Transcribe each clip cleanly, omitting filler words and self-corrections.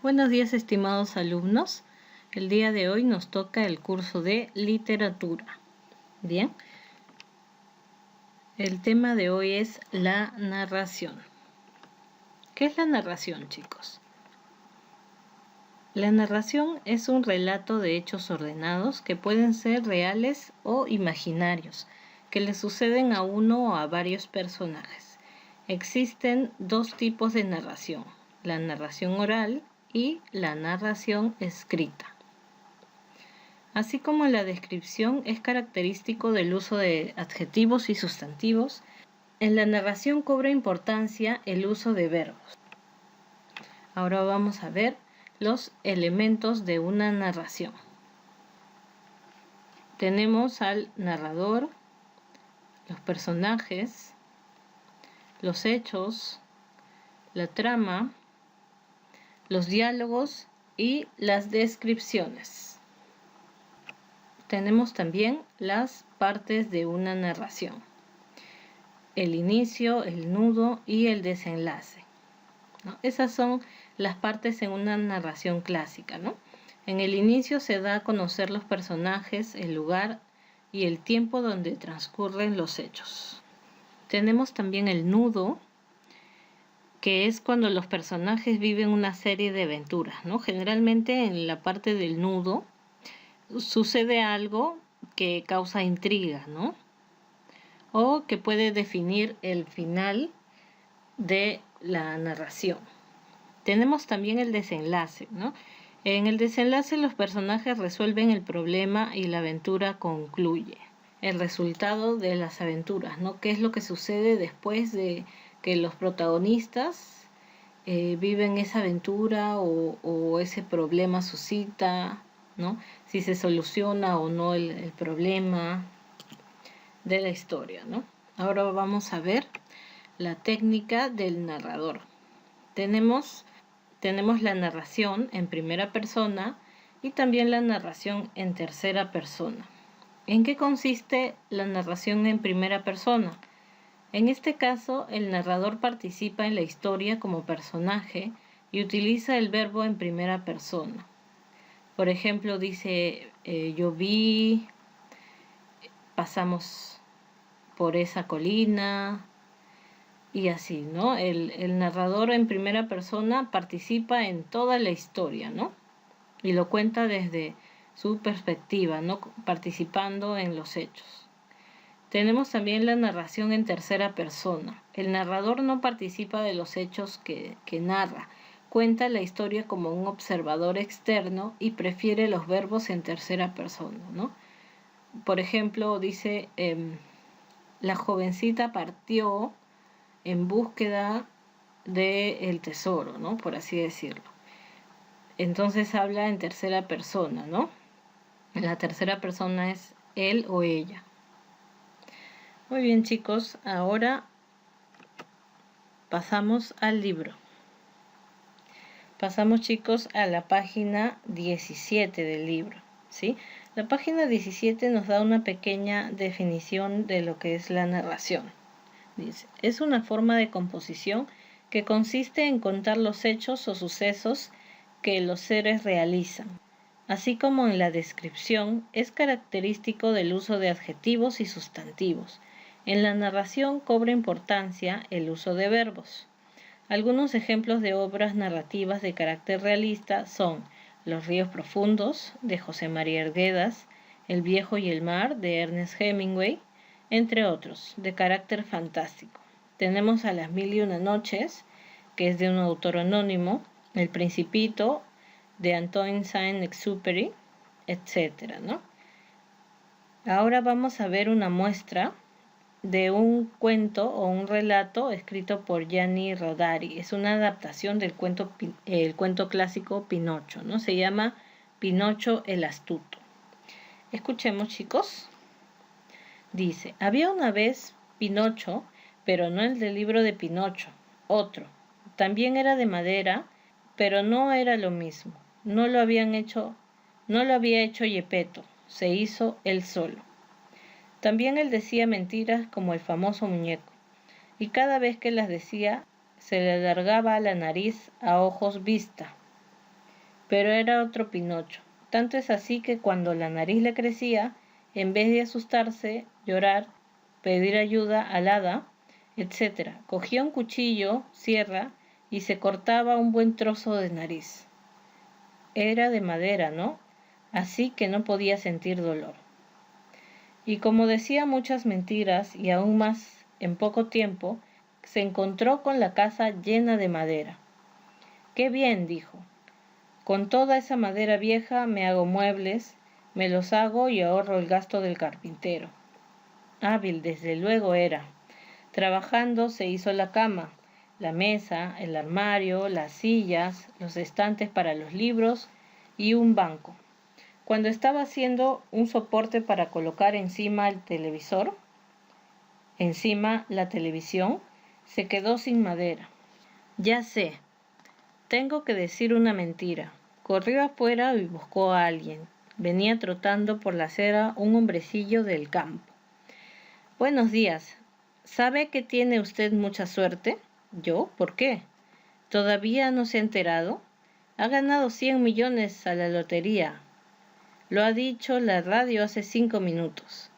Buenos días, estimados alumnos. El día de hoy nos toca el curso de literatura. Bien. El tema de hoy es la narración. ¿Qué es la narración, chicos? La narración es un relato de hechos ordenados que pueden ser reales o imaginarios, que le suceden a uno o a varios personajes. Existen dos tipos de narración: la narración oral y la narración escrita. Así como la descripción es característico del uso de adjetivos y sustantivos, en la narración cobra importancia el uso de verbos. Ahora vamos a ver los elementos de una narración. Tenemos al narrador, los personajes, los hechos, la trama, los diálogos y las descripciones. Tenemos también las partes de una narración: el inicio, el nudo y el desenlace, ¿no? Esas son las partes en una narración clásica, ¿no? En el inicio se da a conocer los personajes, el lugar y el tiempo donde transcurren los hechos. Tenemos también el nudo, que es cuando los personajes viven una serie de aventuras, ¿no? Generalmente en la parte del nudo sucede algo que causa intriga, ¿no? O que puede definir el final de la narración. Tenemos también el desenlace, ¿no? En el desenlace los personajes resuelven el problema y la aventura concluye. El resultado de las aventuras, ¿no? ¿Qué es lo que sucede después de que los protagonistas viven esa aventura o ese problema suscita, ¿no? Si se soluciona o no el problema de la historia, ¿no? Ahora vamos a ver la técnica del narrador. Tenemos la narración en primera persona y también la narración en tercera persona. ¿En qué consiste la narración en primera persona? En este caso, el narrador participa en la historia como personaje y utiliza el verbo en primera persona. Por ejemplo, dice, yo vi, pasamos por esa colina, y así, ¿no? El narrador en primera persona participa en toda la historia, ¿no? Y lo cuenta desde su perspectiva, ¿no? Participando en los hechos. Tenemos también la narración en tercera persona. El narrador no participa de los hechos que narra. Cuenta la historia como un observador externo y prefiere los verbos en tercera persona, ¿no? Por ejemplo, dice, la jovencita partió en búsqueda del tesoro, ¿no? Por así decirlo. Entonces habla en tercera persona, ¿no? La tercera persona es él o ella. Muy bien, chicos, ahora pasamos al libro. Pasamos, chicos, a la página 17 del libro, ¿sí? La página 17 nos da una pequeña definición de lo que es la narración. Dice, es una forma de composición que consiste en contar los hechos o sucesos que los seres realizan. Así como en la descripción, es característico del uso de adjetivos y sustantivos. En la narración cobra importancia el uso de verbos. Algunos ejemplos de obras narrativas de carácter realista son Los ríos profundos, de José María Arguedas, El viejo y el mar, de Ernest Hemingway, entre otros, de carácter fantástico. Tenemos a Las mil y una noches, que es de un autor anónimo, El Principito, de Antoine Saint-Exupéry, etc., ¿no? Ahora vamos a ver una muestra de un cuento o un relato escrito por Gianni Rodari. Es una adaptación del cuento clásico Pinocho, ¿no? Se llama Pinocho el Astuto. Escuchemos, chicos. Dice, había una vez Pinocho, pero no el del libro de Pinocho, otro. También era de madera, pero no era lo mismo. No lo había hecho Gepetto, se hizo él solo. También él decía mentiras como el famoso muñeco, y cada vez que las decía se le alargaba la nariz a ojos vista. pero era otro Pinocho. Tanto es así que cuando la nariz le crecía, en vez de asustarse, llorar, pedir ayuda al hada, etc., cogía un cuchillo, sierra, y se cortaba un buen trozo de nariz. Era de madera, ¿no? Así que no podía sentir dolor. Y como decía muchas mentiras y aún más en poco tiempo, se encontró con la casa llena de madera. ¡Qué bien!, dijo. Con toda esa madera vieja me hago muebles, me los hago y ahorro el gasto del carpintero. Hábil, desde luego era. Trabajando se hizo la cama, la mesa, el armario, las sillas, los estantes para los libros y un banco. Cuando estaba haciendo un soporte para colocar encima el televisor, encima la televisión, se quedó sin madera. Ya sé, tengo que decir una mentira. Corrió afuera y buscó a alguien. Venía trotando por la acera un hombrecillo del campo. Buenos días. ¿Sabe que tiene usted mucha suerte? ¿Yo? ¿Por qué? ¿Todavía no se ha enterado? Ha ganado 100 millones a la lotería. Lo ha dicho la radio hace 5 minutos.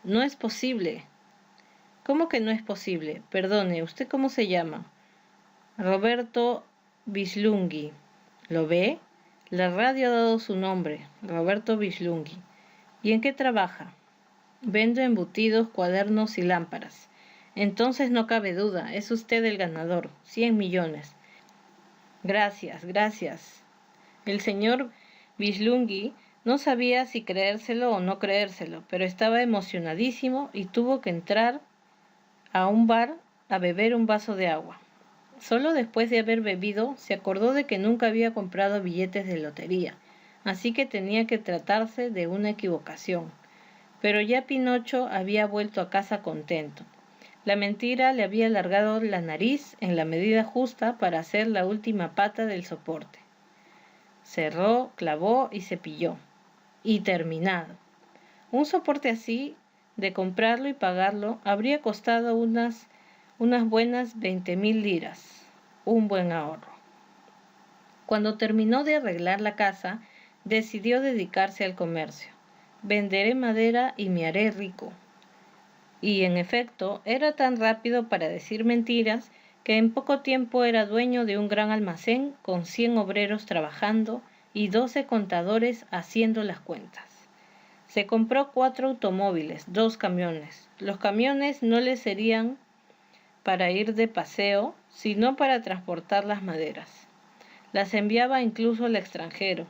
No es posible. ¿Cómo que no es posible? Perdone, ¿usted cómo se llama? Roberto Bislunghi. ¿Lo ve? La radio ha dado su nombre, Roberto Bislunghi. ¿Y en qué trabaja? Vendo embutidos, cuadernos y lámparas. Entonces no cabe duda, es usted el ganador, 100 millones. Gracias, gracias. El señor Bislunghi no sabía si creérselo o no creérselo, pero estaba emocionadísimo y tuvo que entrar a un bar a beber un vaso de agua. Solo después de haber bebido se acordó de que nunca había comprado billetes de lotería, así que tenía que tratarse de una equivocación. Pero ya Pinocho había vuelto a casa contento. La mentira le había alargado la nariz en la medida justa para hacer la última pata del soporte. Cerró, clavó y cepilló. Y terminado. Un soporte así, de comprarlo y pagarlo, habría costado unas buenas 20.000 liras. Un buen ahorro. Cuando terminó de arreglar la casa, decidió dedicarse al comercio. Venderé madera y me haré rico. Y en efecto, era tan rápido para decir mentiras que en poco tiempo era dueño de un gran almacén con 100 obreros trabajando y 12 contadores haciendo las cuentas. Se compró 4 automóviles, 2 camiones. Los camiones no le serían para ir de paseo, sino para transportar las maderas. Las enviaba incluso al extranjero.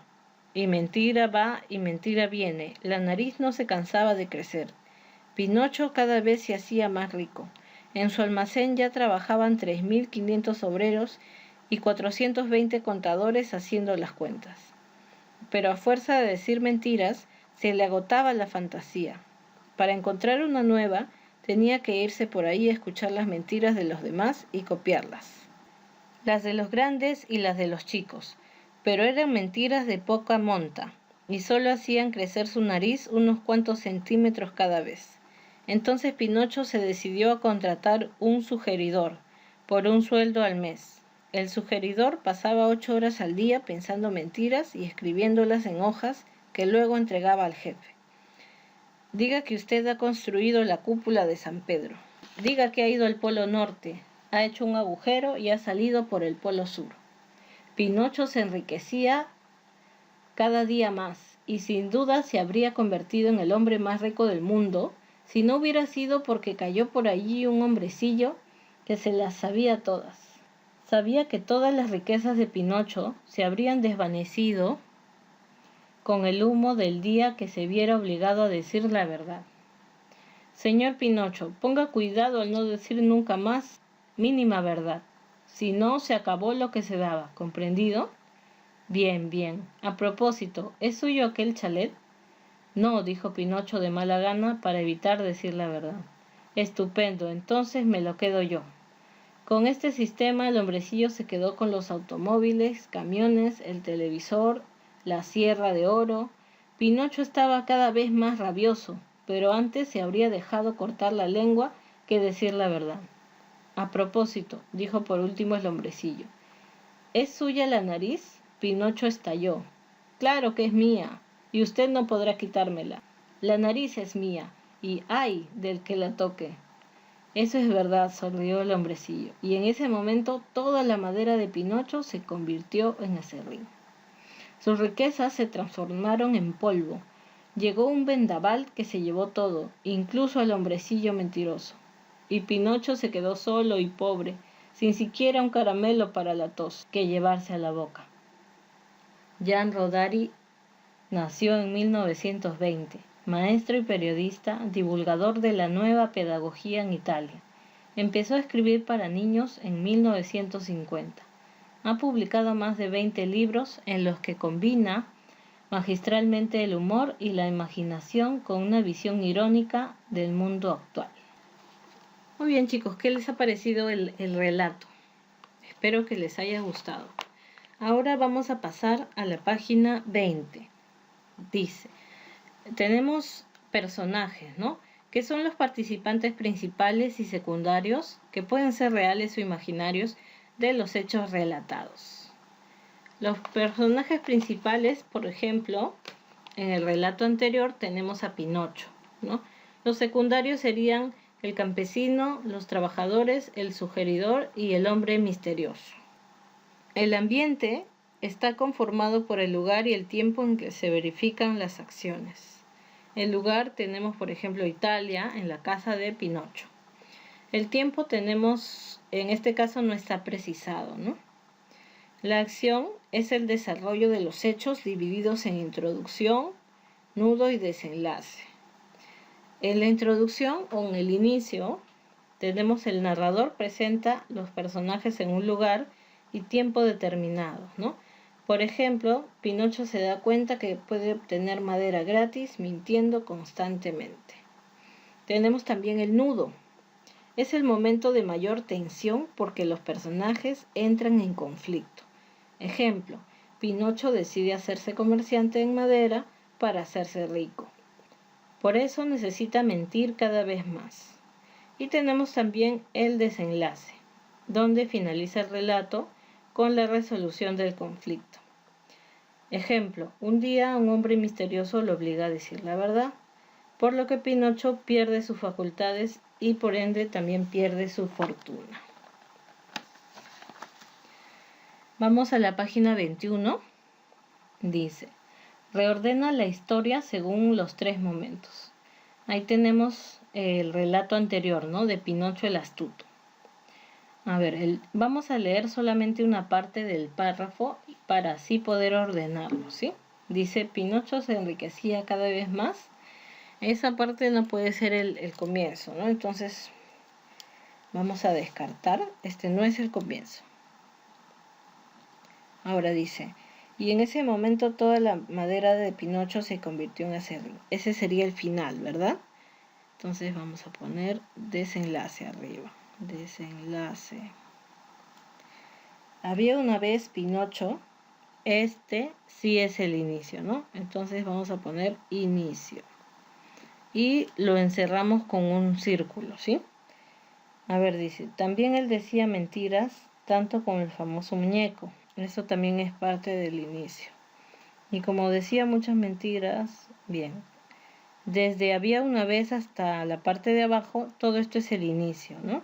Y mentira va y mentira viene. La nariz no se cansaba de crecer. Pinocho cada vez se hacía más rico. En su almacén ya trabajaban 3.500 obreros y 420 contadores haciendo las cuentas. Pero a fuerza de decir mentiras, se le agotaba la fantasía. Para encontrar una nueva, tenía que irse por ahí a escuchar las mentiras de los demás y copiarlas. Las de los grandes y las de los chicos, pero eran mentiras de poca monta y solo hacían crecer su nariz unos cuantos centímetros cada vez. Entonces Pinocho se decidió a contratar un sugeridor por un sueldo al mes. El sugeridor pasaba 8 horas al día pensando mentiras y escribiéndolas en hojas que luego entregaba al jefe. Diga que usted ha construido la cúpula de San Pedro. Diga que ha ido al Polo Norte, ha hecho un agujero y ha salido por el Polo Sur. Pinocho se enriquecía cada día más y sin duda se habría convertido en el hombre más rico del mundo si no hubiera sido porque cayó por allí un hombrecillo que se las sabía todas. Sabía que todas las riquezas de Pinocho se habrían desvanecido con el humo del día que se viera obligado a decir la verdad. Señor Pinocho, ponga cuidado al no decir nunca más mínima verdad. Si no, se acabó lo que se daba, ¿comprendido? Bien, bien. A propósito, ¿es suyo aquel chalet? No, dijo Pinocho de mala gana para evitar decir la verdad. Estupendo, entonces me lo quedo yo. Con este sistema el hombrecillo se quedó con los automóviles, camiones, el televisor, la sierra de oro. Pinocho estaba cada vez más rabioso, pero antes se habría dejado cortar la lengua que decir la verdad. A propósito, dijo por último el hombrecillo, ¿es suya la nariz? Pinocho estalló. Claro que es mía, y usted no podrá quitármela. La nariz es mía, y ¡ay! Del que la toque. Eso es verdad, sonrió el hombrecillo, y en ese momento toda la madera de Pinocho se convirtió en aserrín. Sus riquezas se transformaron en polvo. Llegó un vendaval que se llevó todo, incluso al hombrecillo mentiroso. Y Pinocho se quedó solo y pobre, sin siquiera un caramelo para la tos que llevarse a la boca. Jean Rodari nació en 1920, maestro y periodista, divulgador de la nueva pedagogía en Italia. Empezó a escribir para niños en 1950. Ha publicado más de 20 libros en los que combina magistralmente el humor y la imaginación con una visión irónica del mundo actual. Muy bien, chicos, ¿qué les ha parecido el relato? Espero que les haya gustado. Ahora vamos a pasar a la página 20. Dice, tenemos personajes, ¿no? Que son los participantes principales y secundarios, que pueden ser reales o imaginarios, de los hechos relatados. Los personajes principales, por ejemplo, en el relato anterior tenemos a Pinocho, ¿no? Los secundarios serían el campesino, los trabajadores, el sugeridor y el hombre misterioso. El ambiente está conformado por el lugar y el tiempo en que se verifican las acciones. El lugar tenemos, por ejemplo, Italia, en la casa de Pinocho. El tiempo tenemos, en este caso no está precisado, ¿no? La acción es el desarrollo de los hechos divididos en introducción, nudo y desenlace. En la introducción o en el inicio tenemos el narrador presenta los personajes en un lugar y tiempo determinados, ¿no? Por ejemplo, Pinocho se da cuenta que puede obtener madera gratis mintiendo constantemente. Tenemos también el nudo. Es el momento de mayor tensión porque los personajes entran en conflicto. Ejemplo, Pinocho decide hacerse comerciante en madera para hacerse rico. Por eso necesita mentir cada vez más. Y tenemos también el desenlace, donde finaliza el relato con la resolución del conflicto. Ejemplo, un día un hombre misterioso lo obliga a decir la verdad, por lo que Pinocho pierde sus facultades y por ende también pierde su fortuna. Vamos a la página 21. Dice, reordena la historia según los 3 momentos. Ahí tenemos el relato anterior, ¿no? De Pinocho el astuto. A ver, vamos a leer solamente una parte del párrafo para así poder ordenarlo, ¿sí? Dice, Pinocho se enriquecía cada vez más. Esa parte no puede ser el comienzo, ¿no? Entonces, vamos a descartar. Este no es el comienzo. Ahora dice, y en ese momento toda la madera de Pinocho se convirtió en aserrín. Ese sería el final, ¿verdad? Entonces vamos a poner desenlace arriba. Desenlace. Había una vez Pinocho. Este sí es el inicio, ¿no? Entonces vamos a poner inicio. Y lo encerramos con un círculo, ¿sí? A ver, dice, también él decía mentiras, tanto con el famoso muñeco. Eso también es parte del inicio. Y como decía muchas mentiras, bien. Desde había una vez hasta la parte de abajo, todo esto es el inicio, ¿no?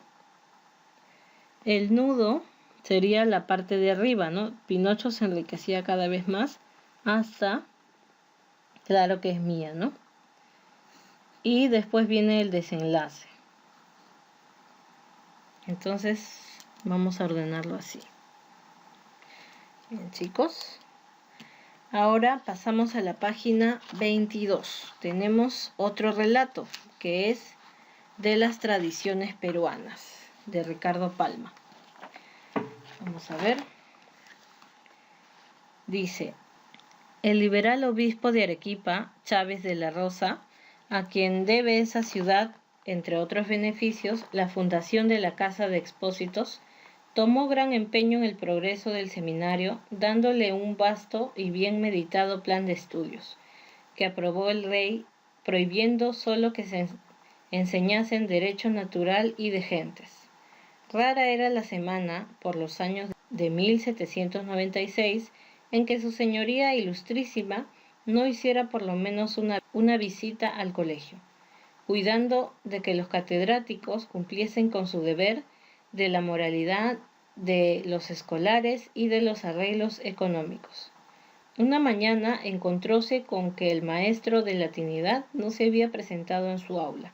El nudo sería la parte de arriba, ¿no? Pinocho se enriquecía cada vez más hasta, claro que es mía, ¿no? Y después viene el desenlace. Entonces, vamos a ordenarlo así. Bien, chicos. Ahora pasamos a la página 22. Tenemos otro relato que es de las tradiciones peruanas, de Ricardo Palma. Vamos a ver. Dice, el liberal obispo de Arequipa, Chávez de la Rosa, a quien debe esa ciudad, entre otros beneficios, la fundación de la Casa de Expósitos, tomó gran empeño en el progreso del seminario, dándole un vasto y bien meditado plan de estudios, que aprobó el rey, prohibiendo solo que se enseñasen derecho natural y de gentes. Rara era la semana, por los años de 1796, en que su señoría ilustrísima no hiciera por lo menos una visita al colegio, cuidando de que los catedráticos cumpliesen con su deber de la moralidad de los escolares y de los arreglos económicos. Una mañana encontróse con que el maestro de latinidad no se había presentado en su aula,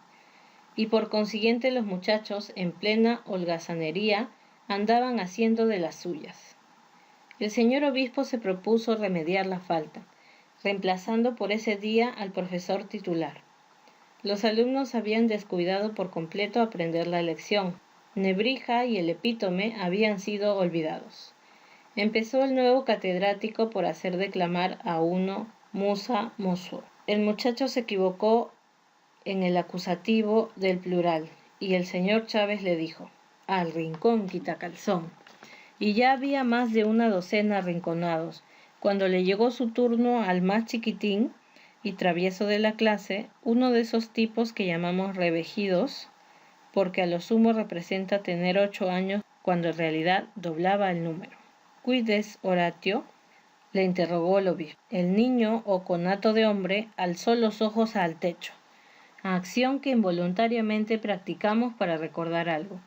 y por consiguiente los muchachos, en plena holgazanería, andaban haciendo de las suyas. El señor obispo se propuso remediar la falta, reemplazando por ese día al profesor titular. Los alumnos habían descuidado por completo aprender la lección. Nebrija y el epítome habían sido olvidados. Empezó el nuevo catedrático por hacer declamar a uno Musa Mozo. El muchacho se equivocó en el acusativo del plural, y el señor Chávez le dijo: al rincón, quitacalzón. Y ya había más de una docena arrinconados, cuando le llegó su turno al más chiquitín y travieso de la clase, uno de esos tipos que llamamos revejidos, porque a lo sumo representa tener 8 años cuando en realidad doblaba el número. ¿Quid es Horatio?, le interrogó el obispo. El niño, o conato de hombre, alzó los ojos al techo, acción que involuntariamente practicamos para recordar algo,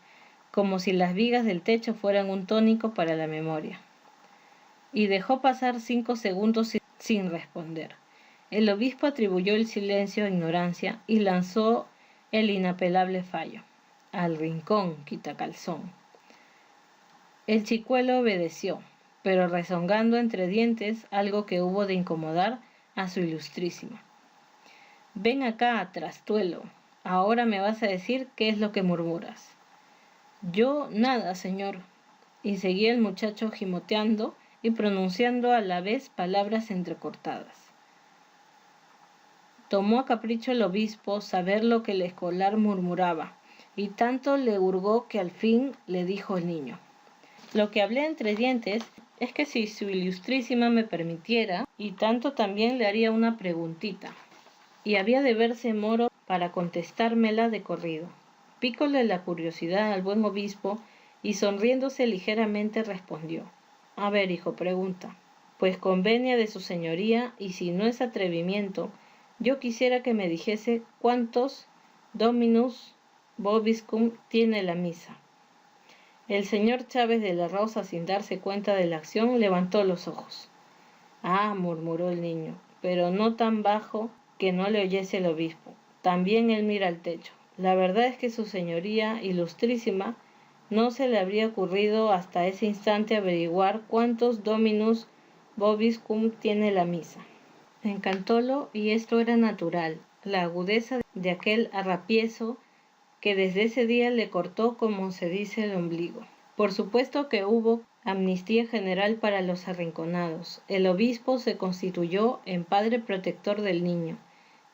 como si las vigas del techo fueran un tónico para la memoria. Y dejó pasar 5 segundos sin responder. El obispo atribuyó el silencio a ignorancia y lanzó el inapelable fallo: al rincón, quitacalzón. El chicuelo obedeció, pero rezongando entre dientes algo que hubo de incomodar a su ilustrísima. Ven acá, trastuelo, ahora me vas a decir qué es lo que murmuras. Yo nada, señor. Y seguía el muchacho gimoteando y pronunciando a la vez palabras entrecortadas. Tomó a capricho el obispo saber lo que el escolar murmuraba, y tanto le hurgó que al fin le dijo el niño: lo que hablé entre dientes es que si su ilustrísima me permitiera, y tanto también le haría una preguntita, y había de verse moro para contestármela de corrido. Pícole la curiosidad al buen obispo y sonriéndose ligeramente respondió: a ver, hijo, pregunta. Pues convenia de su señoría, y si no es atrevimiento, yo quisiera que me dijese cuántos Dominus vobiscum tiene la misa. El señor Chávez de la Rosa, sin darse cuenta de la acción, levantó los ojos. Ah, murmuró el niño, pero no tan bajo que no le oyese el obispo. También él mira al techo. La verdad es que su señoría ilustrísima no se le habría ocurrido hasta ese instante averiguar cuántos Dominus vobiscum tiene la misa. Encantólo, y esto era natural, la agudeza de aquel arrapiezo que desde ese día le cortó, como se dice, el ombligo. Por supuesto que hubo amnistía general para los arrinconados. El obispo se constituyó en padre protector del niño,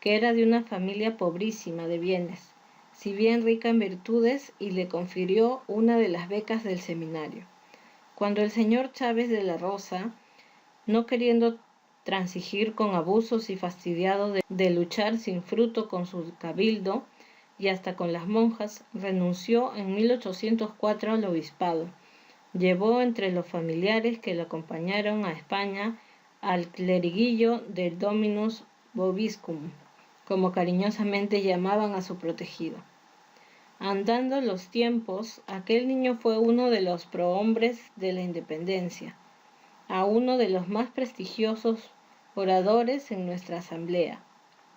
que era de una familia pobrísima de bienes, si bien rica en virtudes, y le confirió una de las becas del seminario. Cuando el señor Chávez de la Rosa, no queriendo transigir con abusos y fastidiado de luchar sin fruto con su cabildo y hasta con las monjas, renunció en 1804 al obispado. Llevó entre los familiares que lo acompañaron a España al cleriguillo del Dominus vobiscum, como cariñosamente llamaban a su protegido. Andando los tiempos, aquel niño fue uno de los prohombres de la independencia, a uno de los más prestigiosos oradores en nuestra asamblea,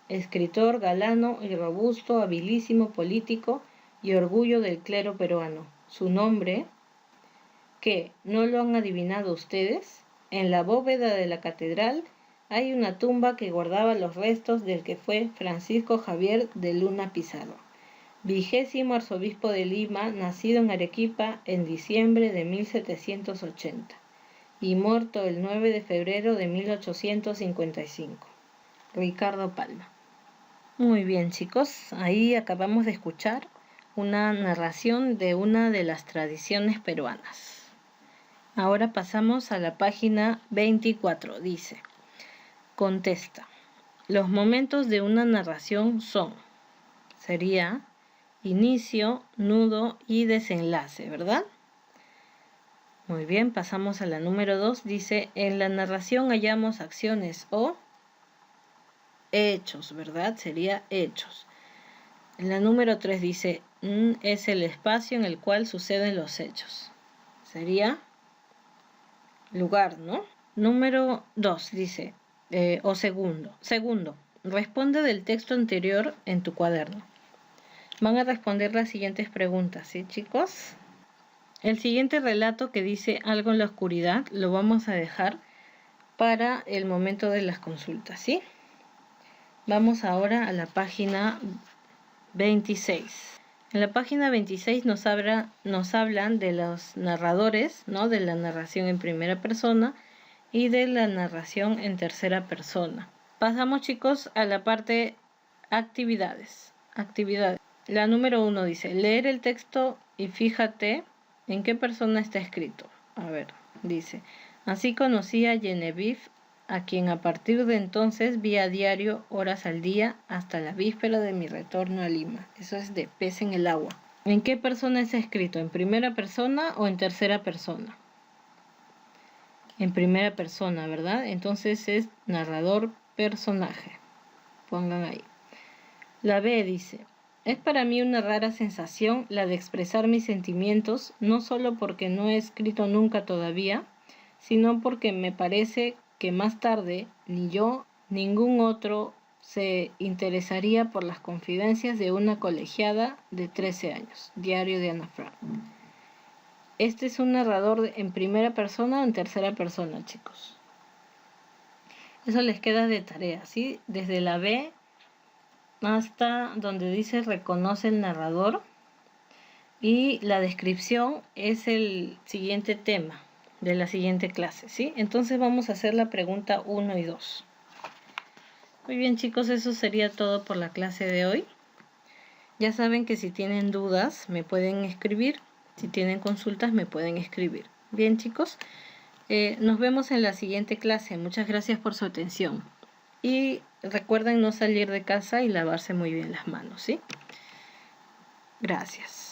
escritor galano y robusto, habilísimo político y orgullo del clero peruano. Su nombre, ¿qué? ¿No lo han adivinado ustedes? En la bóveda de la catedral hay una tumba que guardaba los restos del que fue Francisco Javier de Luna Pizarro, 20º arzobispo de Lima, nacido en Arequipa en diciembre de 1780 y muerto el 9 de febrero de 1855. Ricardo Palma. Muy bien, chicos, ahí acabamos de escuchar una narración de una de las tradiciones peruanas. Ahora pasamos a la página 24. Dice: contesta. Los momentos de una narración sería inicio, nudo y desenlace, ¿verdad? Muy bien, pasamos a la número 2. Dice, en la narración hallamos acciones o hechos, ¿verdad? Sería hechos. En la número 3 dice, es el espacio en el cual suceden los hechos. Sería lugar, ¿no? Número 2 dice, o segundo. Segundo, responde del texto anterior en tu cuaderno. Van a responder las siguientes preguntas, ¿sí, chicos? El siguiente relato que dice algo en la oscuridad lo vamos a dejar para el momento de las consultas, ¿sí? Vamos ahora a la página 26. En la página 26 nos hablan de los narradores, ¿no? De la narración en primera persona y de la narración en tercera persona. Pasamos, chicos, a la parte actividades. La número 1 dice, leer el texto y fíjate en qué persona está escrito. A ver, dice, así conocí a Genevieve, a quien a partir de entonces vi a diario, horas al día, hasta la víspera de mi retorno a Lima. Eso es de Pez en el agua. ¿En qué persona está escrito? ¿En primera persona o en tercera persona? En primera persona, ¿verdad? Entonces es narrador, personaje. Pongan ahí. La B dice, es para mí una rara sensación la de expresar mis sentimientos, no solo porque no he escrito nunca todavía, sino porque me parece que más tarde ni yo, ningún otro se interesaría por las confidencias de una colegiada de 13 años. Diario de Ana Frank. Este es un narrador en primera persona o en tercera persona, chicos. Eso les queda de tarea, ¿sí? Desde la B hasta donde dice reconoce el narrador, y la descripción es el siguiente tema de la siguiente clase, ¿sí? Entonces vamos a hacer la pregunta 1 y 2. Muy bien, chicos, eso sería todo por la clase de hoy. Ya saben que si tienen dudas me pueden escribir, si tienen consultas me pueden escribir. Bien, chicos, nos vemos en la siguiente clase. Muchas gracias por su atención. Y recuerden no salir de casa y lavarse muy bien las manos, ¿sí? Gracias.